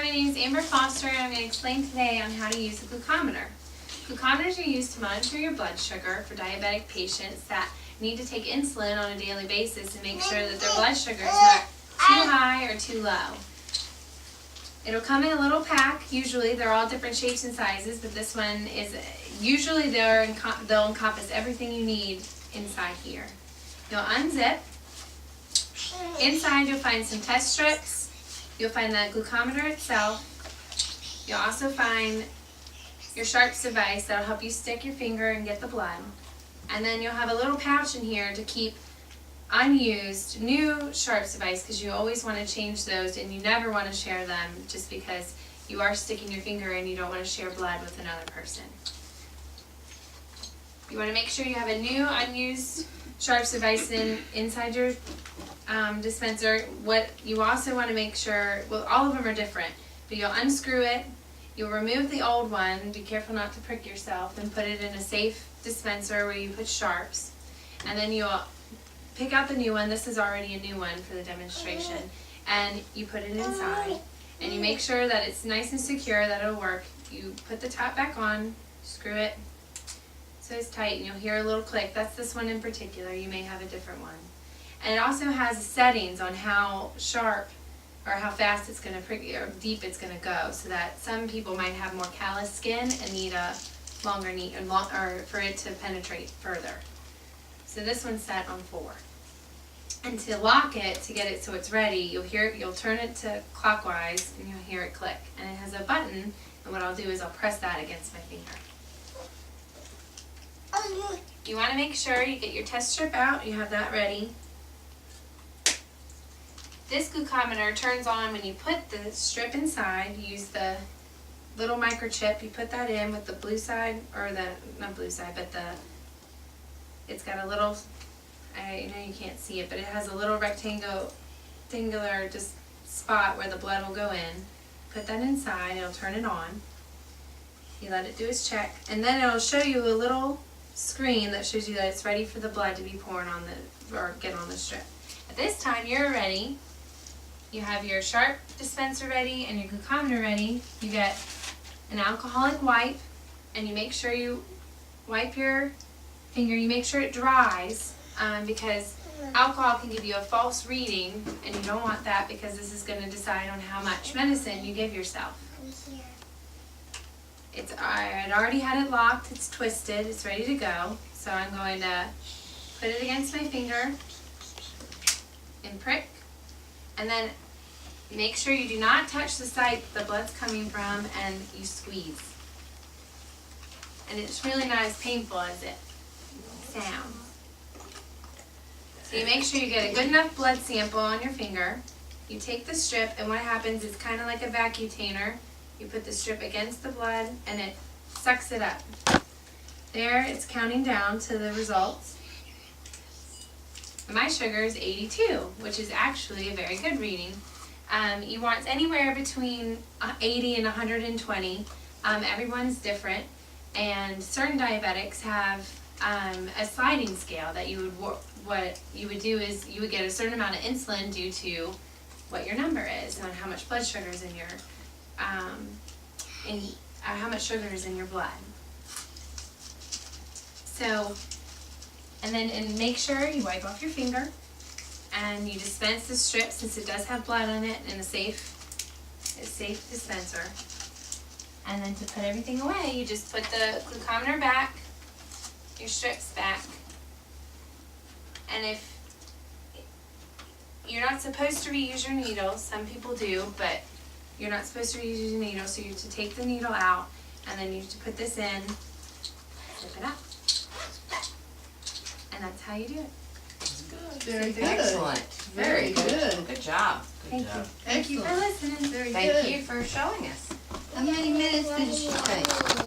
my name is Amber Foster and I'm going to explain today on how to use a glucometer. Glucometers are used to monitor your blood sugar for diabetic patients that need to take insulin on a daily basis and make sure that their blood sugar is not too high or too low. It'll come in a little pack. Usually they're all different shapes and sizes, but this one is, usually they'll encompass everything you need inside here. You'll unzip. Inside you'll find some test strips. You'll find the glucometer itself. You'll also find your Sharps device that'll help you stick your finger and get the blood. And then you'll have a little pouch in here to keep unused new Sharps device, because you always want to change those and you never want to share them just because you are sticking your finger and you don't want to share blood with another person. You want to make sure you have a new unused Sharps device inside your dispenser. What you also want to make sure, well, all of them are different, but you'll unscrew it, you'll remove the old one, be careful not to prick yourself, and put it in a safe dispenser where you put Sharps, and then you'll pick out the new one. This is already a new one for the demonstration, and you put it inside, and you make sure that it's nice and secure, that it'll work. You put the top back on, screw it so it's tight, and you'll hear a little click. That's this one in particular. You may have a different one. And it also has settings on how sharp or how fast it's going to prick or deep it's going to go, so that some people might have more callous skin and need a longer or for it to penetrate further. So this one's set on 4. And to lock it, to get it so it's ready, you'll turn it to clockwise and you'll hear it click. And it has a button, and what I'll do is I'll press that against my finger. You want to make sure you get your test strip out, you have that ready. This glucometer turns on when you put the strip inside. You use the little microchip, you put that in with the blue side, or the, not blue side, but it's got a little, I know you can't see it, but it has a little rectangular just spot where the blood will go in. Put that inside, it'll turn it on. You let it do its check, and then it'll show you a little screen that shows you that it's ready for the blood to be poured on or get on the strip. At this time you're ready. You have your Sharp dispenser ready and your glucometer ready. You get an alcoholic wipe, and you make sure you wipe your finger. You make sure it dries, because alcohol can give you a false reading, and you don't want that, because this is going to decide on how much medicine you give yourself. I had already had it locked, it's twisted, it's ready to go. So I'm going to put it against my finger and prick. And then make sure you do not touch the site the blood's coming from, and you squeeze. And it's really not as painful as it sounds. So you make sure you get a good enough blood sample on your finger. You take the strip, and what happens is kind of like a vacutainer. You put the strip against the blood and it sucks it up. There, it's counting down to the results. And my sugar is 82, which is actually a very good reading. You want anywhere between 80 and 120. Everyone's different, and certain diabetics have a sliding scale that you would, what you would do is you would get a certain amount of insulin due to what your number is and how much blood sugar is in your how much sugar is in your blood. So, and make sure you wipe off your finger, and you dispense the strip, since it does have blood on it, in a safe dispenser. And then to put everything away, you just put the glucometer back, your strips back, and if you're not supposed to reuse your needles, some people do, but you're not supposed to reuse your needle, so you have to take the needle out, and then you have to put this in, zip it up, and that's how you do it. That's good. Very good. Excellent. Very good. good. Good job. Thank you. Thank you for listening. Very Thank good. you for showing us. How many minutes did she take?